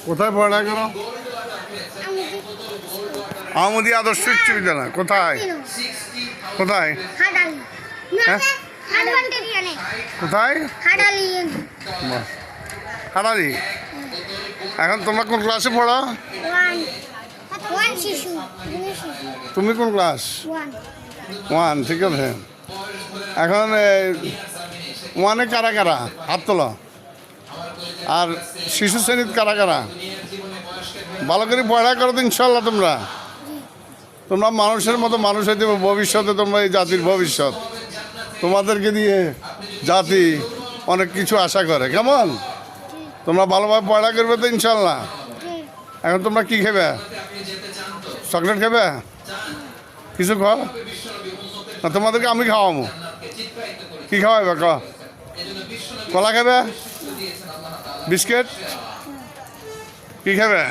কোথায় পড়ালেখা করো? আহমদি আদর্শ উচ্চ বিদ্যালয়। কোথায় কোথায় হ্যাঁ কোথায়? বাহ, হাটারি। এখন তোমরা কোন ক্লাসে পড়ো? তুমি কোন ক্লাস? 1। ঠিক আছে। এখন ওয়ানে কারা কারা হাত তোলো। আর শিশু শ্রেণীর কারা কারা? ভালো করে পড়ালেখা করো তো ইনশাল্লাহ। তোমরা তোমরা মানুষের মতো মানুষ হইতে হবে। ভবিষ্যতে তোমরা এই জাতির ভবিষ্যৎ। তোমাদেরকে দিয়ে জাতি অনেক কিছু আশা করে। কেমন? তোমরা ভালোভাবে পড়ালেখা করবে তো ইনশাল্লাহ। এখন তোমরা কি খাবে? চকলেট খাবে? কিছু খাও না? তোমাদেরকে আমি খাওয়াবো। কি খাওয়াবে? কলা খাবে? বিস্কিট? কি খাবে?